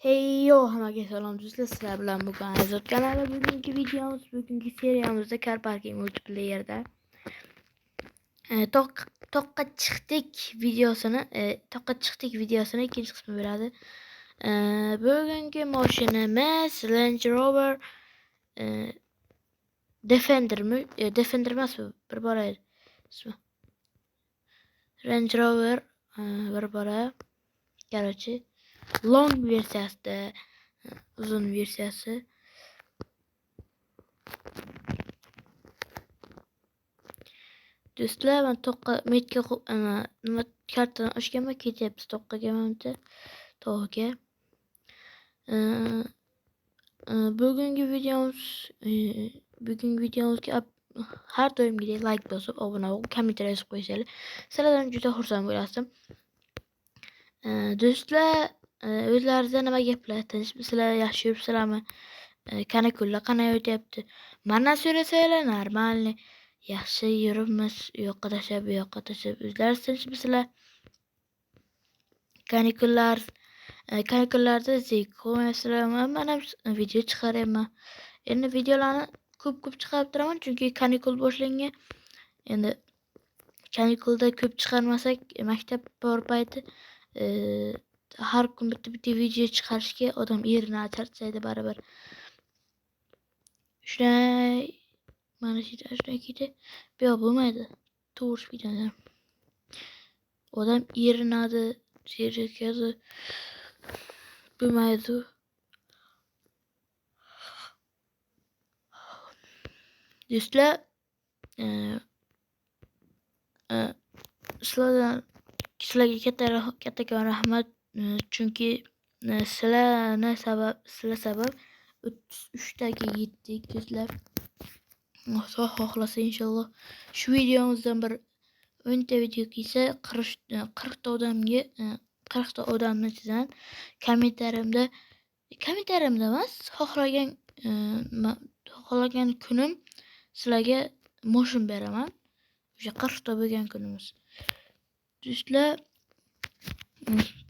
Hey yo, hammaga salom do'stlar, sizlar bilan bugun Azot kanali. Bugungi seriyamizda Car Parking multiplayerda toqqa chiqdik videosini ikkinchi qismi bo'ladi. Bugungi mashinamiz Range Rover Defender emas, bir bora ismi. Range Rover bir bora, короче, long versiyasida, uzun versiyasi. Do'stlar, men metga nima kartadan ochganman, ketyapmiz to'qqaga, mana tog'ga. Bugungi videomizga har doimgidek like bosib, obuna bo'lib, kommentariy yozib qo'ysanglar, sizlardan juda xursand bo'lasizlar. Do'stlar, o'zlaringizda nima gaplar? Tinchmisizlar, yaxshi yuribsizlarmi? Kanakullar qanday o'tyapti? Mana so'rasanglar, normalniy. Yaxshi yuribmiz, u yoqqa tashlab, bu yoqqa tashlab. O'zlaringiz tinchmisizlar? Kanakullarda zik qo'ymaysizlarmi? Men ham video chiqaryapman. Endi videolarni ko'p chiqarib turaman, chunki kanikul boshlangan. Endi kanikulda ko'p chiqarmasak, maktab bor payti har kun bitta video chiqarishga odam yeridan charchaydi baribir. Shunday mana shunday ketdi. Bu yoq bo'lmaydi. To'g'ri videolar. Odam yerinadi, seriyasi bo'lmaydi. Do'stlar, sizlarga kattakon rahmat, chunki sizlar sabab 33taga yetdik do'stlar. Xudo xohlasa inshaalloh shu videomizdan bir 10 ta video kelsa 40 ta odamni chizan kommentariyamda emas, xohlagan kunim sizlarga motion beraman. O'sha 40 ta bo'lgan kunimiz. Do'stlar,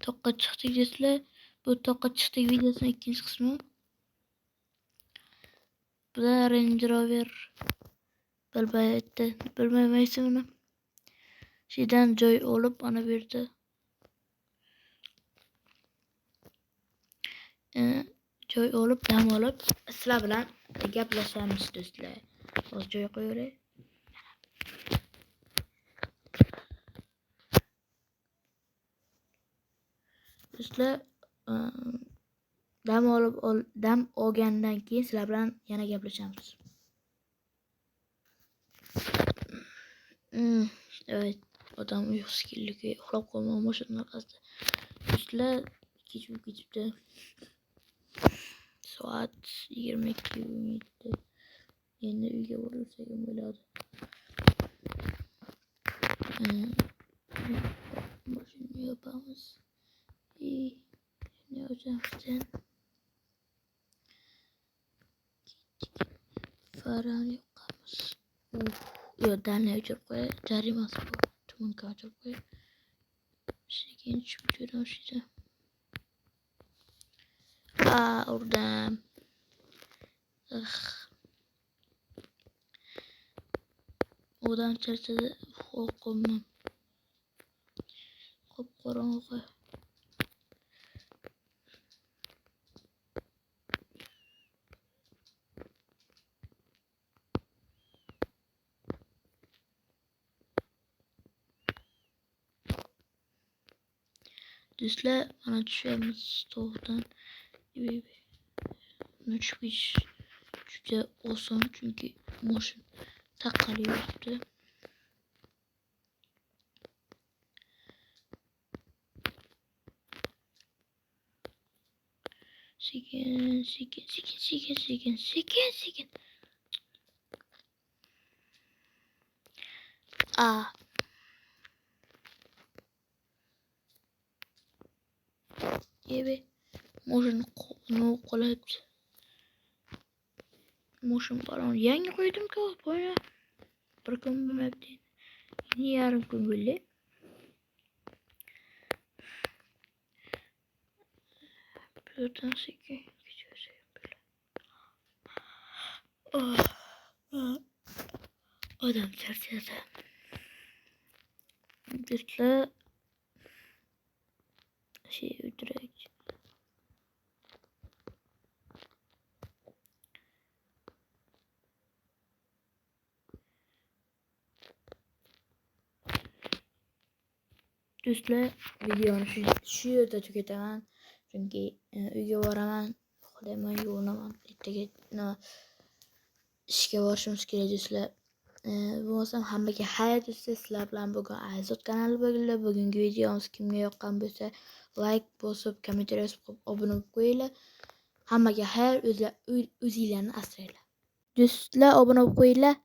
toqqa chiqdik do'stlar. Bu toqqa chiqdik videosining ikkinchi qismi. Bu Range Rover bilmaymanmi? Şeyden joy olib ana bu yerda. Joy olib, dam olib, sizlar bilan gaplashamiz do'stlar. Hozir joy qo'yaylik. Do'stlar, dam olgandan keyin sizlar bilan yana gaplashamiz. Evet, odam uyqusi keldi, uxlab qolmam mashina qasdi. Do'stlar, kechib soat 22:17. Endi uyga borsak ham bo'ladi. Mashina yopamiz. Ne hocamdan farani yoqamiz. Yo'ldan o'chirib qo'y, jarimasi bu. Tumunga o'chirib qo'y. Sekin tushib ko'ramiz. Urdam. Odan charchadi, qo'rqimman. Qop-qorong'i. Do'stlar, mana tushamiz tog'dan. Tushib juda oson, chunki mashin taqalib yuribdi. Sekin. Ebe, mashin qo'layapti. Mashin balon yangi qo'ydim-ku, boya. Bir kun bo'lmabdi. Yarim kun bo'ldi. Şuradan sekin geçiyorum böyle. Adam çarşıda. Bizle şey öldürek. Düzle videonu şu yerda tüketemem. Çünkü uyga boraman. Qo'ldan yuvinaman. Ertaga ishga borishimiz kerak do'stlar. Bo'lmasam hammaga xayr do'stlar. Sizlar bilan bugun Azod kanali bo'lganlar. Bugungi videomiz kimga yoqqan bo'lsa, like bosib, kommentariy yozib, obuna bo'lib qo'yinglar. Hammaga xayr, o'zinglarni asranglar. Do'stlar obuna bo'lib qo'yinglar.